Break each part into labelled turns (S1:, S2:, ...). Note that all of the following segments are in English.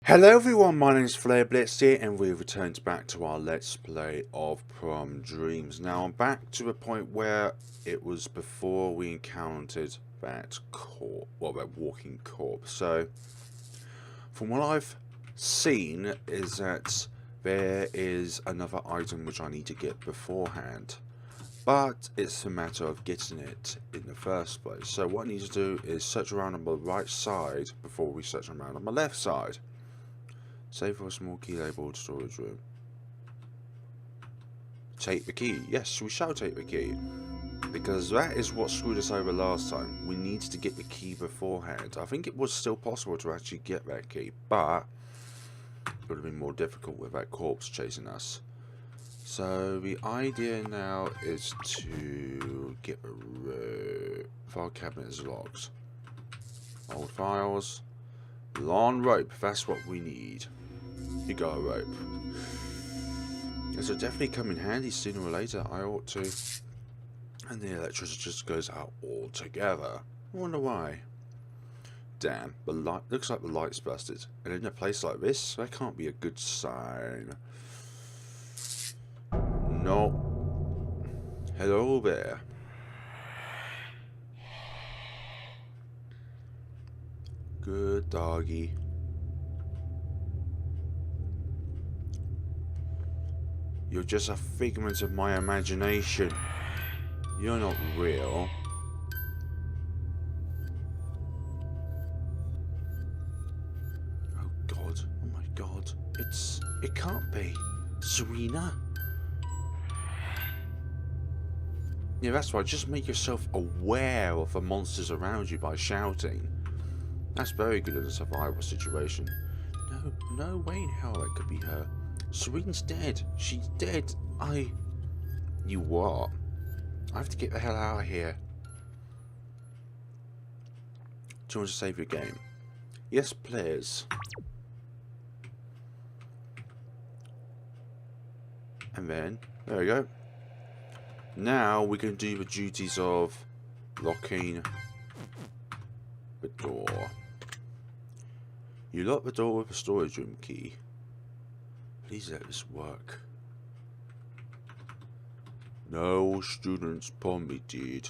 S1: Hello everyone, my name is FlareBlitzed here and we've returned back to our Let's Play of Prom Dreams. Now I'm back to the point where it was before we encountered that that walking corpse. So, from what I've seen is that there is another item which I need to get beforehand. But it's a matter of getting it in the first place. So what I need to do is search around on the right side before we search around on the left side. Save for a small key labeled storage room. Take the key. Yes, we shall take the key. Because that is what screwed us over last time. We needed to get the key beforehand. I think it was still possible to actually get that key, but it would have been more difficult with that corpse chasing us. So the idea now is to get a file cabinet is locked. Old files. Long rope, that's what we need. You got a rope. This will definitely come in handy sooner or later, I ought to. And the electricity just goes out altogether. I wonder why. Damn, the light looks like the light's busted. And in a place like this, that can't be a good sign. No. Hello there. Good doggy. You're just a figment of my imagination. You're not real. Oh god. Oh my god. It can't be. Serena? Yeah, that's right. Just make yourself aware of the monsters around you by shouting. That's very good in a survival situation. No way in hell that could be her. Serena's dead. She's dead. You what? I have to get the hell out of here. Do you want to save your game? Yes, please. And then, there we go. Now we can do the duties of locking the door. You lock the door with a storage room key. Please let this work. No students permitted.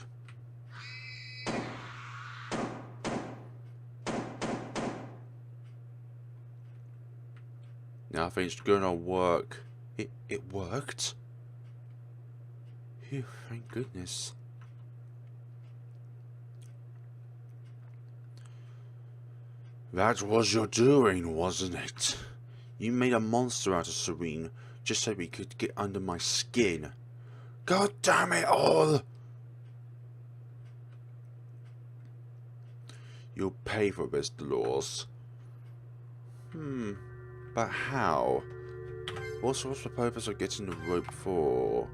S1: Now I think it's gonna work. It worked? Phew, thank goodness. That was your doing, wasn't it? You made a monster out of Serene just so we could get under my skin. God damn it all! You'll pay for this, Dolores. But how? What's the purpose of getting the rope for?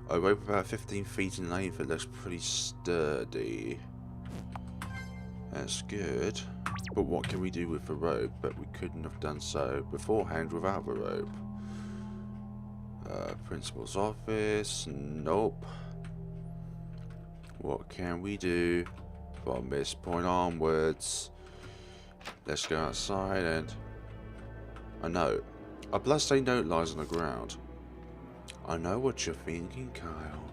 S1: A rope about 15 feet in length that looks pretty sturdy. That's good. But what can we do with the rope? But we couldn't have done so beforehand without the rope. Principal's office. Nope. What can we do from this point onwards? Let's go outside and... A note. A bloodstained note lies on the ground. I know what you're thinking, Kyle.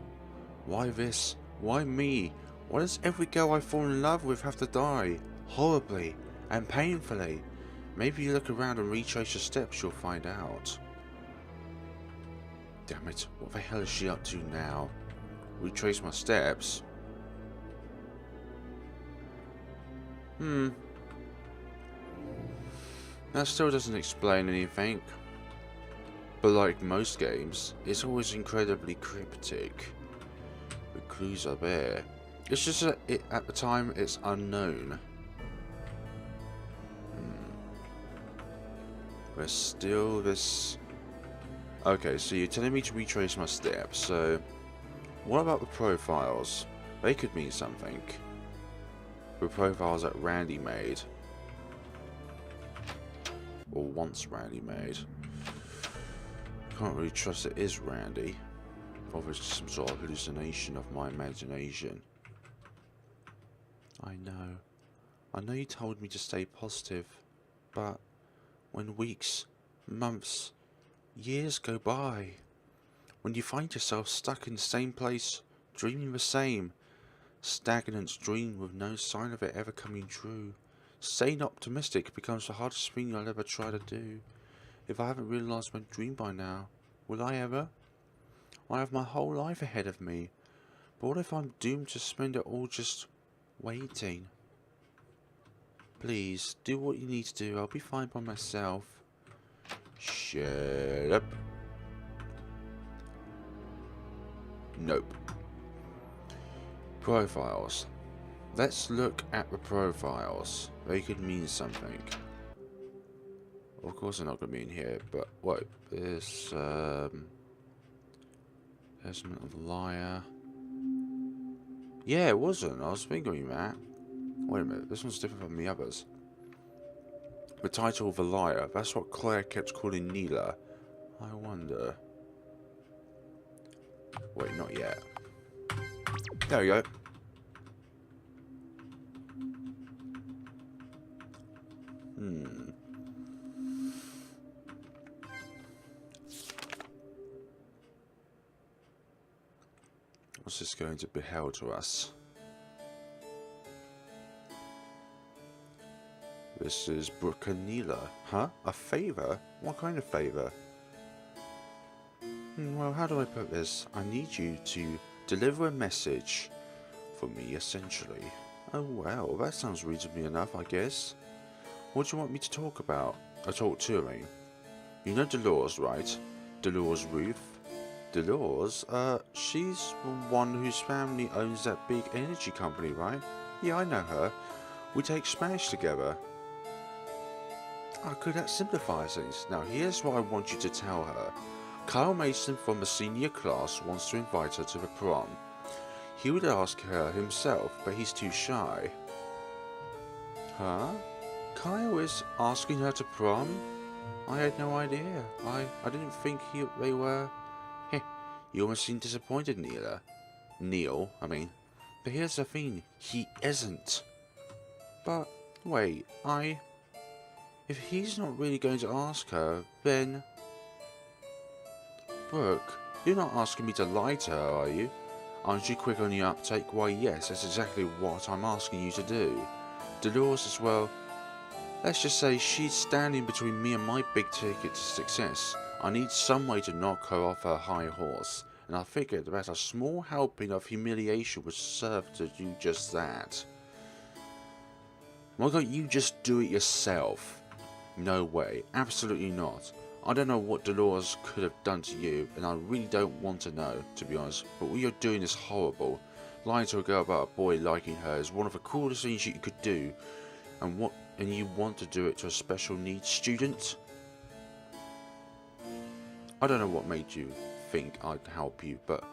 S1: Why this? Why me? Why does every girl I fall in love with have to die? Horribly and painfully. Maybe you look around and retrace your steps, you'll find out. Damn it, what the hell is she up to now? Retrace my steps? That still doesn't explain anything. But like most games, it's always incredibly cryptic. The clues are there. It's just that at the time it's unknown. There's still this... Okay, so you're telling me to retrace my steps, so... What about the profiles? They could mean something. The profiles that Randy made. Or once Randy made. Can't really trust it is Randy. Obviously some sort of hallucination of my imagination. I know you told me to stay positive. But when weeks, months, years go by, when you find yourself stuck in the same place, dreaming the same, stagnant dream with no sign of it ever coming true, staying optimistic becomes the hardest thing I'll ever try to do. If I haven't realised my dream by now, will I ever? I have my whole life ahead of me, but what if I'm doomed to spend it all just waiting? Please, do what you need to do, I'll be fine by myself. Shut up. Nope. Profiles. Let's look at the profiles. They could mean something. Of course they're not going to be in here, but wait, there's of liar. Yeah, it wasn't. I was thinking that. Wait a minute, this one's different from the others. The title of the liar, that's what Claire kept calling Neela. I wonder. Wait, not yet. There we go. What's this going to beheld to us? This is Brooke and Neela. Huh? A favour? What kind of favour? Well, how do I put this? I need you to deliver a message for me, essentially. Oh, well, that sounds reasonably enough, I guess. What do you want me to talk about? Talk to me. You know Dolores, right? Dolores Ruth? Dolores? She's the one whose family owns that big energy company, right? Yeah, I know her. We take Spanish together. Oh, good, that simplifies things. Now, here's what I want you to tell her. Kyle Mason from the senior class wants to invite her to the prom. He would ask her himself, but he's too shy. Huh? Kyle is asking her to prom? I had no idea. I didn't think they were... Heh, you almost seem disappointed, Neela. Neil, I mean. But here's the thing, he isn't. But, wait, if he's not really going to ask her, then... Brooke, you're not asking me to lie to her, are you? Aren't you quick on the uptake? Why yes, that's exactly what I'm asking you to do. Dolores as well. Let's just say she's standing between me and my big ticket to success. I need some way to knock her off her high horse, and I figured that a small helping of humiliation would serve to do just that. Why can't you just do it yourself? No way, absolutely not. I don't know what Dolores could have done to you, and I really don't want to know, to be honest, but what you're doing is horrible. Lying to a girl about a boy liking her is one of the coolest things you could do, and you want to do it to a special needs student? I don't know what made you think I'd help you, but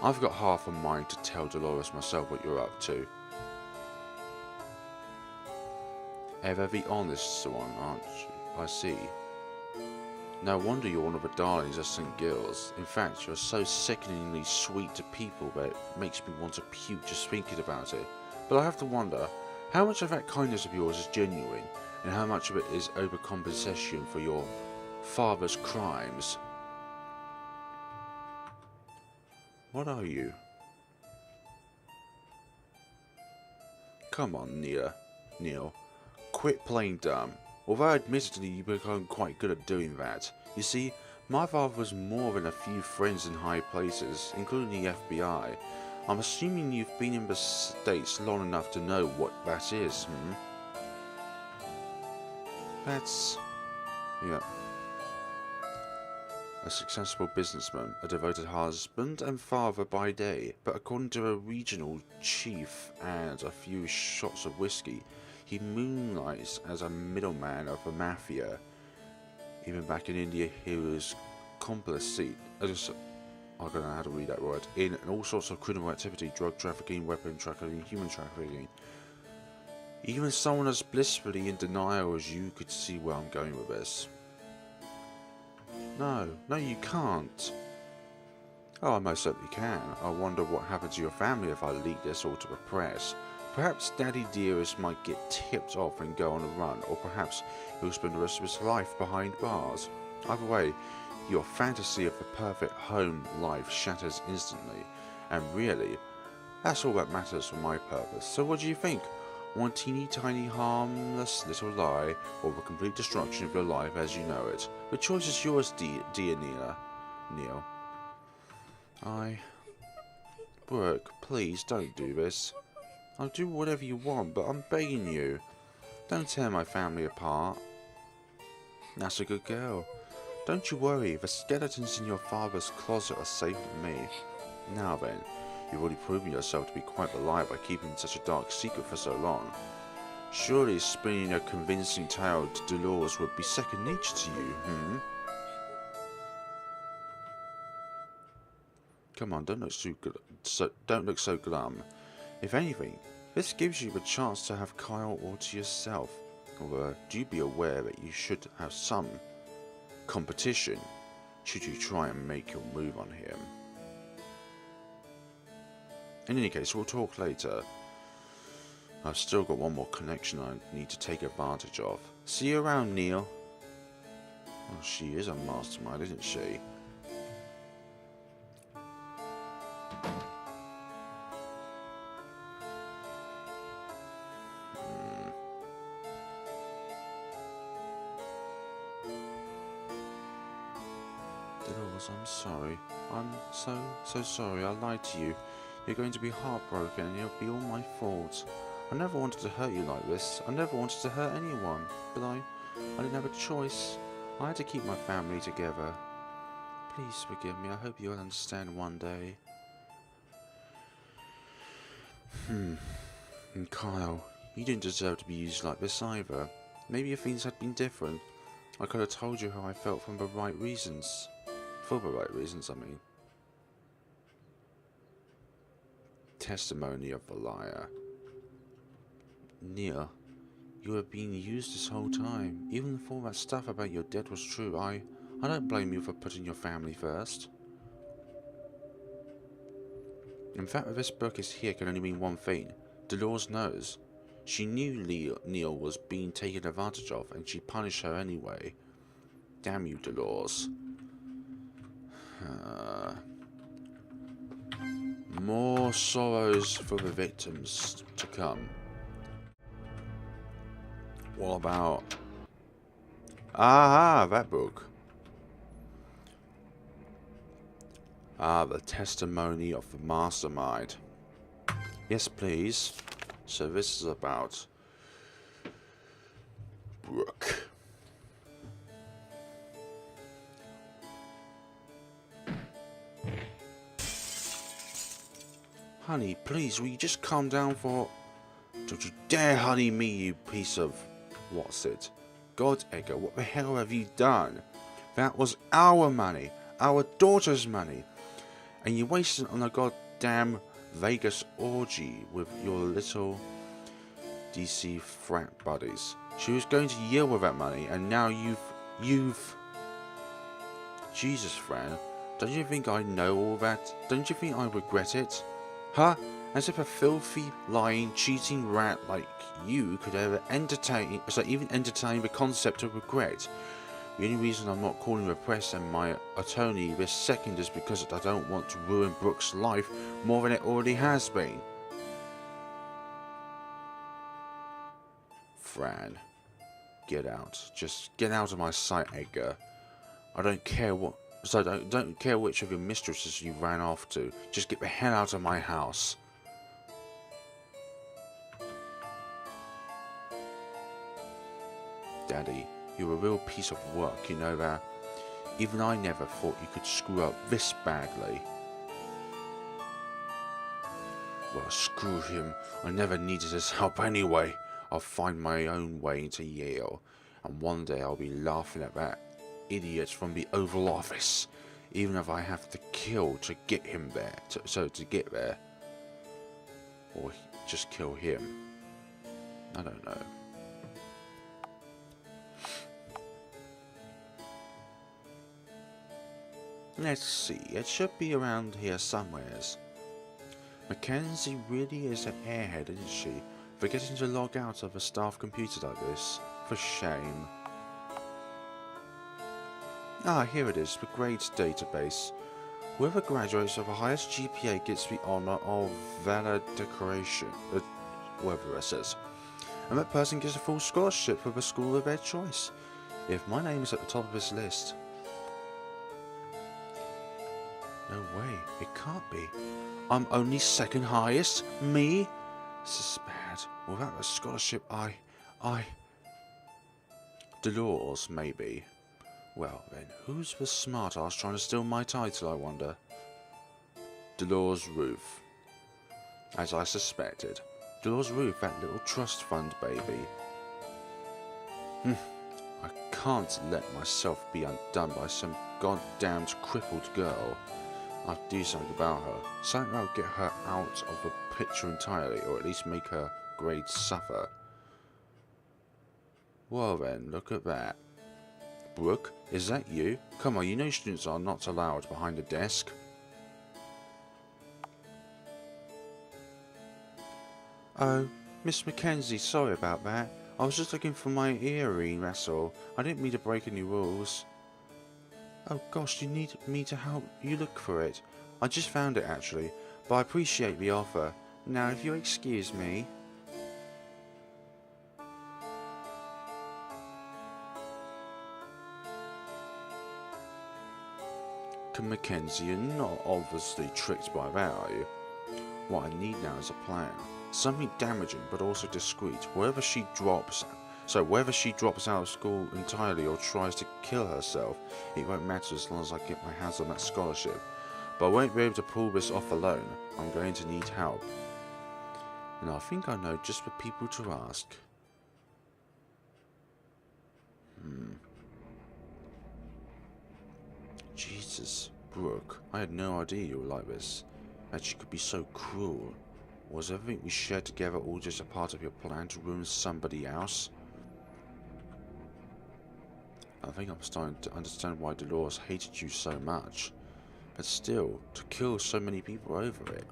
S1: I've got half a mind to tell Dolores myself what you're up to. Ever the honest one, aren't you? I see. No wonder you're one of the darlings of St. Giles. In fact, you're so sickeningly sweet to people that it makes me want to puke just thinking about it. But I have to wonder, how much of that kindness of yours is genuine, and how much of it is overcompensation for your father's crimes? What are you? Come on, Neil. Quit playing dumb. Although admittedly you've become quite good at doing that. You see, my father was more than a few friends in high places, including the FBI. I'm assuming you've been in the States long enough to know what that is, That's... yeah. A successful businessman, a devoted husband and father by day, but according to a regional chief and a few shots of whiskey, he moonlights as a middleman of the mafia. Even back in India, he was complicit. I don't know how to read that word. In all sorts of criminal activity, drug trafficking, weapon trafficking, human trafficking. Even someone as blissfully in denial as you could see where I'm going with this. No, you can't. Oh, I most certainly can. I wonder what happened to your family if I leak this all to the press. Perhaps Daddy Dearest might get tipped off and go on a run, or perhaps he'll spend the rest of his life behind bars. Either way, your fantasy of the perfect home life shatters instantly, and really, that's all that matters for my purpose. So what do you think? One teeny tiny harmless little lie, or the complete destruction of your life as you know it? The choice is yours, dear Neela. Neil. Brooke, please don't do this. I'll do whatever you want, but I'm begging you. Don't tear my family apart. That's a good girl. Don't you worry, the skeletons in your father's closet are safe with me. Now then, you've already proven yourself to be quite the liar by keeping such a dark secret for so long. Surely spinning a convincing tale to Dolores would be second nature to you, Come on, don't look so glum. If anything, this gives you the chance to have Kyle all to yourself. Although, do be aware that you should have some competition should you try and make your move on him. In any case, we'll talk later. I've still got one more connection I need to take advantage of. See you around, Neil. Well, she is a mastermind, isn't she? Dolores, I'm sorry. I'm so sorry. I lied to you. You're going to be heartbroken and it'll be all my fault. I never wanted to hurt you like this. I never wanted to hurt anyone. But I didn't have a choice. I had to keep my family together. Please forgive me. I hope you'll understand one day. And Kyle, you didn't deserve to be used like this either. Maybe if things had been different, I could have told you how I felt for the right reasons, I mean. Testimony of the liar. Neil, you have been used this whole time. Even if all that stuff about your death was true, I don't blame you for putting your family first. In fact, that this book is here can only mean one thing. Dolores knows. She knew Neil was being taken advantage of, and she punished her anyway. Damn you, Dolores. More sorrows for the victims to come. What about... that book. The testimony of the mastermind. Yes, please. So this is about Brooke. Honey, please, will you just calm down for... Don't you dare honey me, you piece of... What's it? God, Edgar, what the hell have you done? That was our money. Our daughter's money. And you wasted it on a goddamn Vegas orgy with your little DC frat buddies. She was going to Yale with that money, and now you've... Jesus, Fran. Don't you think I know all that? Don't you think I regret it? Huh? As if a filthy, lying, cheating rat like you could ever even entertain the concept of regret. The only reason I'm not calling the press and my attorney this second is because I don't want to ruin Brooke's life more than it already has been. Fran, get out. Just get out of my sight, Edgar. I don't care what... So don't care which of your mistresses you ran off to. Just get the hell out of my house. Daddy, you're a real piece of work, you know that? Even I never thought you could screw up this badly. Well, screw him. I never needed his help anyway. I'll find my own way into Yale. And one day I'll be laughing at that idiot from the Oval Office. Even if I have to kill to get him there. To get there. Or just kill him. I don't know. Let's see, it should be around here somewheres. Mackenzie really is an airhead, isn't she? Forgetting to log out of a staff computer like this. For shame. Ah, here it is, the grades database. Whoever graduates with the highest GPA gets the honour of valedictorian, whatever that says. And that person gets a full scholarship for the school of their choice. If my name is at the top of this list... No way, it can't be. I'm only second highest? Me? This is bad. Without a scholarship, Dolores, maybe. Well then, who's the smart-ass trying to steal my title, I wonder? Dolores Ruth. As I suspected. Dolores Ruth, that little trust fund baby. I can't let myself be undone by some goddamned crippled girl. I'll do something about her. Something that'll get her out of the picture entirely, or at least make her grades suffer. Well then, look at that. Brooke, is that you? Come on, you know students are not allowed behind the desk. Oh, Miss Mackenzie, sorry about that. I was just looking for my earring, that's all. I didn't mean to break any rules. Oh gosh, you need me to help you look for it? I just found it actually, but I appreciate the offer. Now if you'll excuse me... Mackenzie, you're not obviously tricked by that, are you? What I need now is a plan. Something damaging but also discreet. Whether she drops out of school entirely or tries to kill herself, it won't matter as long as I get my hands on that scholarship. But I won't be able to pull this off alone. I'm going to need help. And I think I know just the people to ask. Jesus, Brooke, I had no idea you were like this. That you could be so cruel. Was everything we shared together all just a part of your plan to ruin somebody else? I think I'm starting to understand why Dolores hated you so much. But still, to kill so many people over it.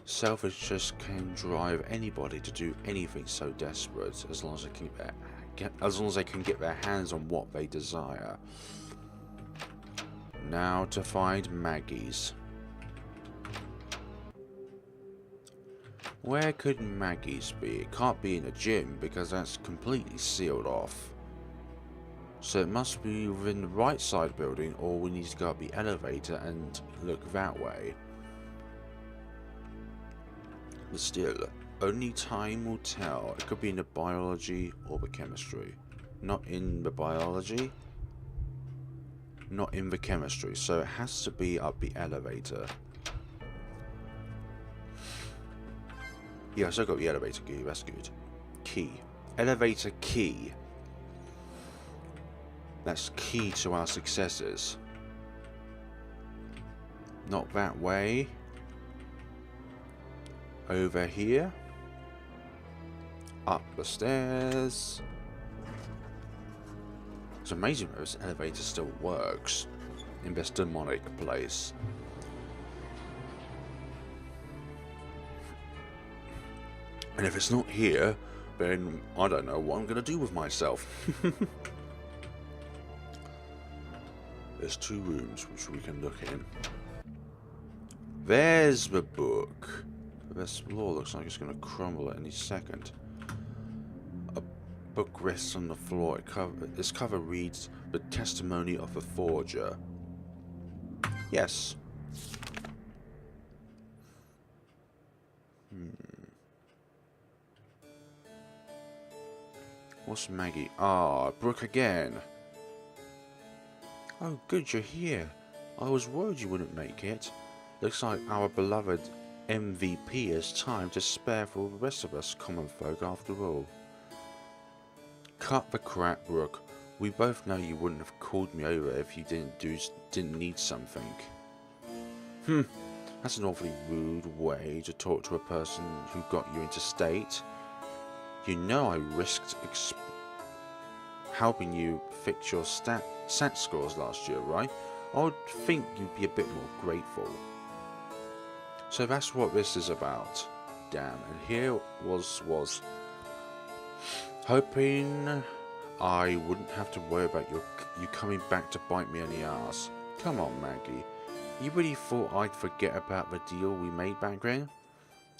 S1: Selfishness can drive anybody to do anything so desperate as long as they can get their hands on what they desire. Now to find Maggie's. Where could Maggie's be? It can't be in a gym because that's completely sealed off. So it must be within the right side building, or we need to go up the elevator and look that way. But still, only time will tell. It could be in the biology or the chemistry. Not in the biology. Not in the chemistry. So it has to be up the elevator. Yeah, so I got the elevator key. That's good. Key. Elevator key. That's key to our successes. Not that way. Over here. Up the stairs. It's amazing that this elevator still works in this demonic place. And if it's not here, then I don't know what I'm going to do with myself. There's 2 rooms which we can look in. There's the book. This floor looks like it's going to crumble at any second. A book rests on the floor. Its cover reads, "The Testimony of a Forger." Yes. What's Maggie? Ah, Brooke again. Oh, good, you're here. I was worried you wouldn't make it. Looks like our beloved MVP has time to spare for the rest of us common folk after all. Cut the crap, Brooke. We both know you wouldn't have called me over if you didn't need something. That's an awfully rude way to talk to a person who got you into state. You know I risked helping you fix your stat scores last year, right? I would think you'd be a bit more grateful. So that's what this is about. Damn, and here was hoping I wouldn't have to worry about you coming back to bite me in the ass. Come on, Maggie. You really thought I'd forget about the deal we made back then?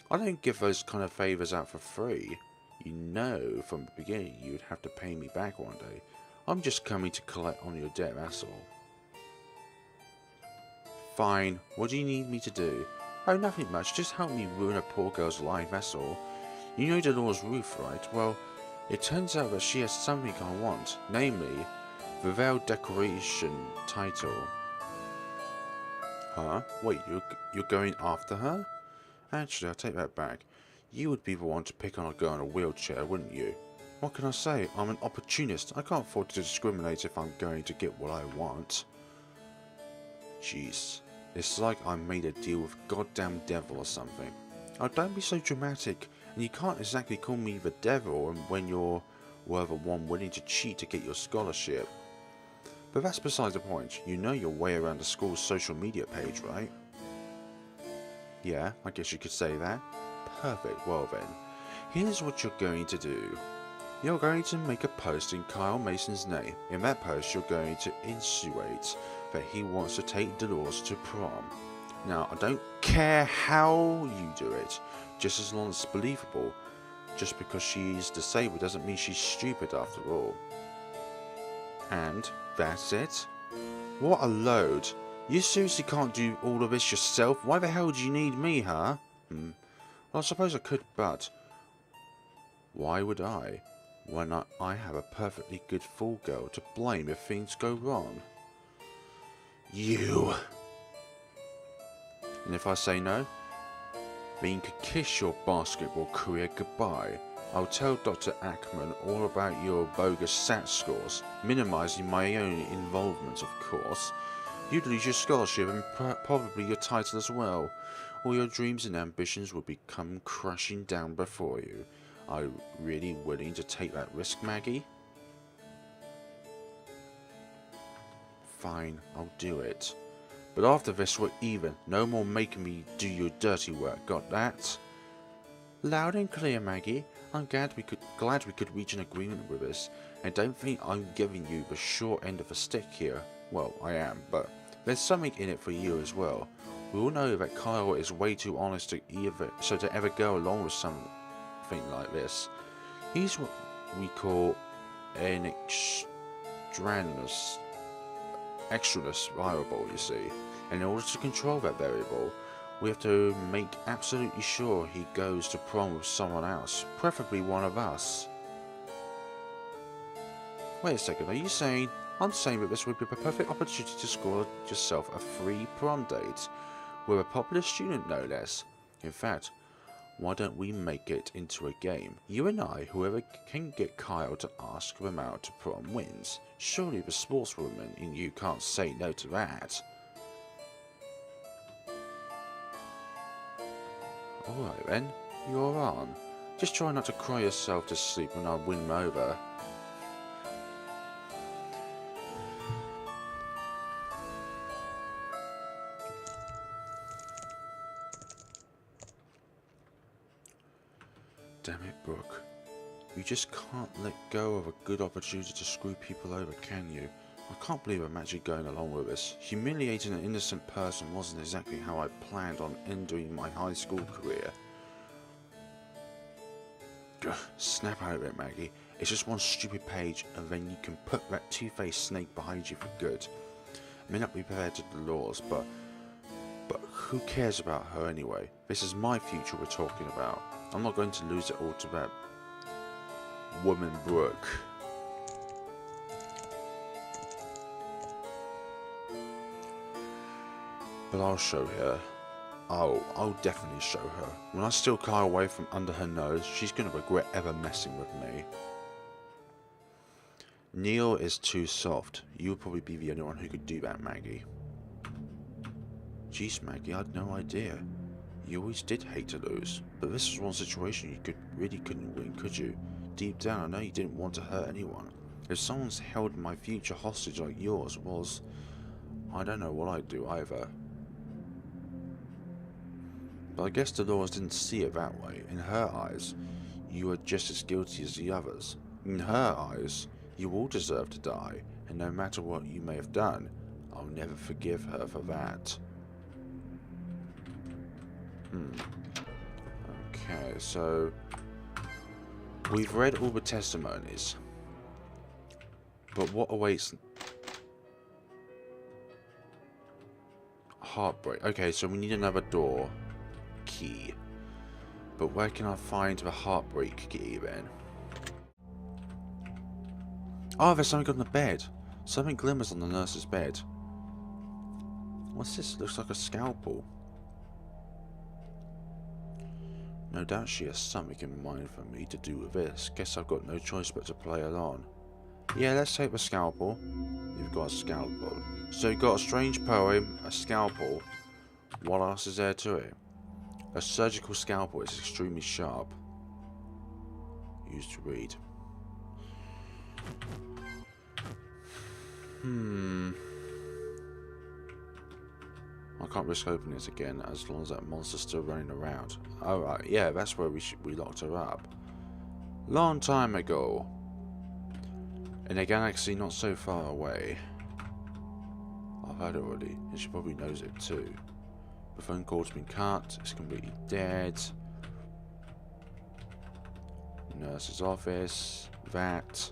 S1: I don't give those kind of favours out for free. You know from the beginning you'd have to pay me back one day. I'm just coming to collect on your debt, that's all. Fine, what do you need me to do? Oh, nothing much, just help me ruin a poor girl's life, that's all. You know Dolores Ruth, right? Well, it turns out that she has something I want, namely, the Veil Decoration title. Huh? Wait, you're going after her? Actually, I'll take that back. You would be the one to pick on a girl in a wheelchair, wouldn't you? What can I say? I'm an opportunist. I can't afford to discriminate if I'm going to get what I want. Jeez. It's like I made a deal with goddamn devil or something. Oh, don't be so dramatic. And you can't exactly call me the devil when you're the one willing to cheat to get your scholarship. But that's beside the point. You know your way around the school's social media page, right? Yeah, I guess you could say that. Perfect. Well then, here's what you're going to do. You're going to make a post in Kyle Mason's name. In that post, you're going to insinuate that he wants to take Dolores to prom. Now, I don't care how you do it, just as long as it's believable. Just because she's disabled doesn't mean she's stupid after all. And that's it? What a load. You seriously can't do all of this yourself? Why the hell do you need me, huh? Well, I suppose I could, but why would I? When I have a perfectly good fool girl to blame if things go wrong. You. And if I say no, then you could kiss your basketball career goodbye. I'll tell Dr. Ackman all about your bogus SAT scores, minimizing my own involvement, of course. You'd lose your scholarship and probably your title as well. All your dreams and ambitions would come crashing down before you. Are you really willing to take that risk, Maggie? Fine, I'll do it. But after this we're even. No more making me do your dirty work, got that? Loud and clear, Maggie. I'm glad we could reach an agreement with this. And don't think I'm giving you the short end of the stick here. Well, I am, but there's something in it for you as well. We all know that Kyle is way too honest to ever go along with something like this. He's what we call an extraneous variable, you see. And in order to control that variable, we have to make absolutely sure he goes to prom with someone else, preferably one of us. Wait a second, are you saying? I'm saying that this would be the perfect opportunity to score yourself a free prom date. We're a popular student, no less. In fact, why don't we make it into a game? You and I, whoever can get Kyle to ask them out to prom wins. Surely the sportswoman in you can't say no to that. Alright then, you're on. Just try not to cry yourself to sleep when I win him over. Damn it, Brooke. You just can't let go of a good opportunity to screw people over, can you? I can't believe I'm actually going along with this. Humiliating an innocent person wasn't exactly how I planned on ending my high school career. Snap out of it, Maggie. It's just one stupid page, and then you can put that two-faced snake behind you for good. I may not be prepared to Dolores, but who cares about her anyway? This is my future we're talking about. I'm not going to lose it all to that woman Brooke. But I'll show her. I'll definitely show her. When I steal Kyle away from under her nose, she's going to regret ever messing with me. Neil is too soft. You would probably be the only one who could do that, Maggie. Jeez, Maggie, I had no idea. You always did hate to lose, but this was one situation you really couldn't win, could you? Deep down, I know you didn't want to hurt anyone. If someone's held my future hostage like yours was, I don't know what I'd do either. But I guess Dolores didn't see it that way. In her eyes, you are just as guilty as the others. In her eyes, you all deserve to die, and no matter what you may have done, I'll never forgive her for that. Okay, so we've read all the testimonies, but what awaits? Heartbreak. Okay, so we need another door key, but where can I find the heartbreak key then? Oh, there's something on the bed. Something glimmers on the nurse's bed. What's this? Looks like a scalpel. No doubt she has something in mind for me to do with this. Guess I've got no choice but to play along. Yeah, let's take the scalpel. You've got a scalpel. So you've got a strange poem, a scalpel. What else is there to it? A surgical scalpel is extremely sharp. Used to read. I can't risk opening it again as long as that monster's still running around. Alright, yeah, that's where we locked her up. Long time ago. In a galaxy not so far away. I've heard it already, and she probably knows it too. The phone call's been cut, it's completely dead. Nurse's office, that.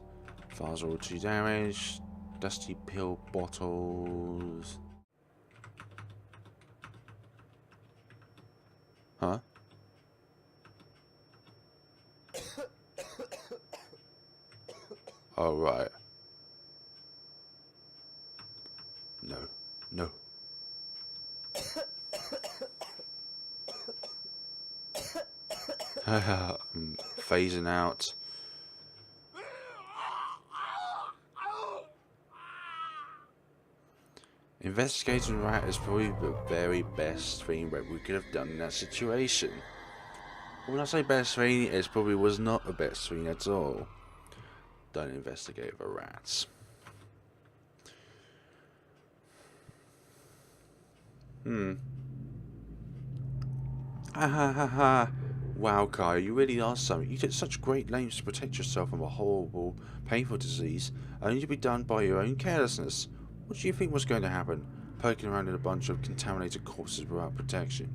S1: Files are all too damaged. Dusty pill bottles. Huh? Oh, right. No. No. I'm phasing out. Investigating rat is probably the very best thing that we could have done in that situation. When I say best thing, it probably was not the best thing at all. Don't investigate the rats. Ha ha ha ha. Wow, Kai, you really are something. You took such great lengths to protect yourself from a horrible, painful disease, only to be done by your own carelessness. What do you think was going to happen? Poking around in a bunch of contaminated corpses without protection.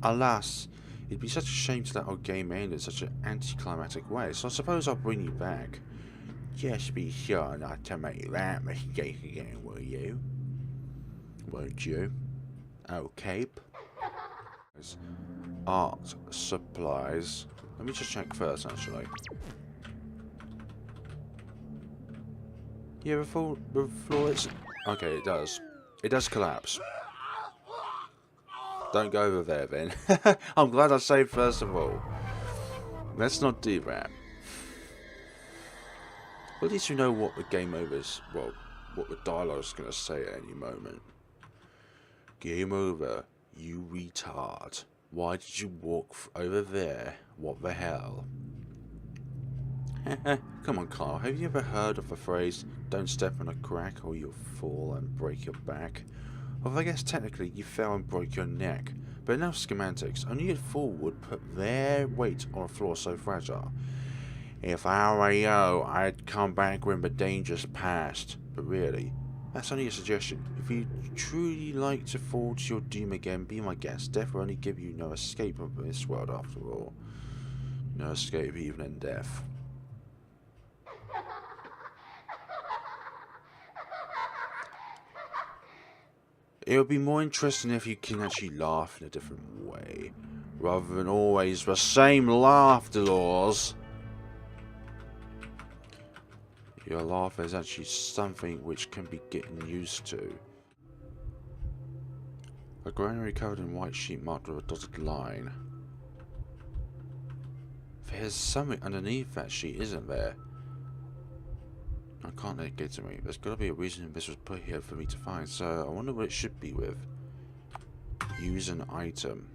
S1: Alas, it'd be such a shame to let our game end in such an anticlimactic way, so I suppose I'll bring you back. Just be sure not to make that mistake again, will you? Won't you? Okay. Art supplies. Let me just check first, actually. Yeah, the floor is... Okay, it does. It does collapse. Don't go over there, then. I'm glad I saved first of all. Let's not do that. Well, at least you know what the game over is. Well, what the dialogue is going to say at any moment. Game over, you retard. Why did you walk over there? What the hell? Come on, Carl. Have you ever heard of the phrase, don't step on a crack or you'll fall and break your back? Well, I guess technically you fell and broke your neck. But enough semantics. Only a fool would put their weight on a floor so fragile. If I were you, I'd come back when the danger's past. But really, that's only a suggestion. If you truly like to fall to your doom again, be my guest. Death will only give you no escape from this world after all. No escape even in death. It would be more interesting if you can actually laugh in a different way, rather than always the same laugh, Dolores. Your laugh is actually something which can be getting used to. A granary covered in white sheet marked with a dotted line. There's something underneath that sheet, isn't there? I can't let it get to me. There's got to be a reason this was put here for me to find, so I wonder what it should be with. Use an item.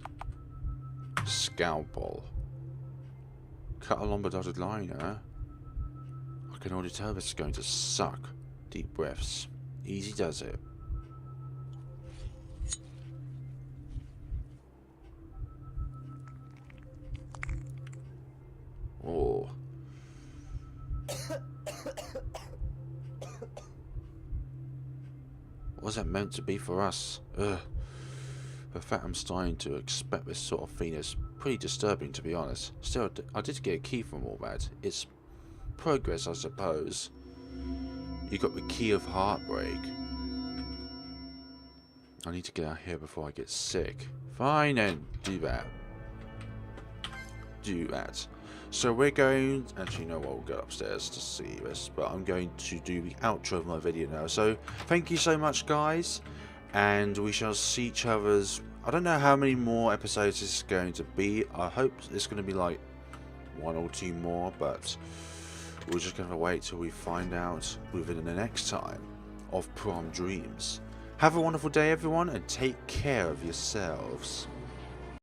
S1: Scalpel. Cut along the dotted line, huh? I can already tell this is going to suck. Deep breaths. Easy does it. Was that meant to be for us? Ugh. The fact I'm starting to expect this sort of thing is pretty disturbing, to be honest. Still, I did get a key from all that. It's progress, I suppose. You got the key of heartbreak. I need to get out here before I get sick. Fine, and do that. Do that. So we're going... Actually, no, we'll go upstairs to see this. But I'm going to do the outro of my video now. So, thank you so much, guys. And we shall see each other's... I don't know how many more episodes this is going to be. I hope it's going to be like 1 or 2 more. But we're just going to wait till we find out within the next time of Prom Dreams. Have a wonderful day, everyone. And take care of yourselves.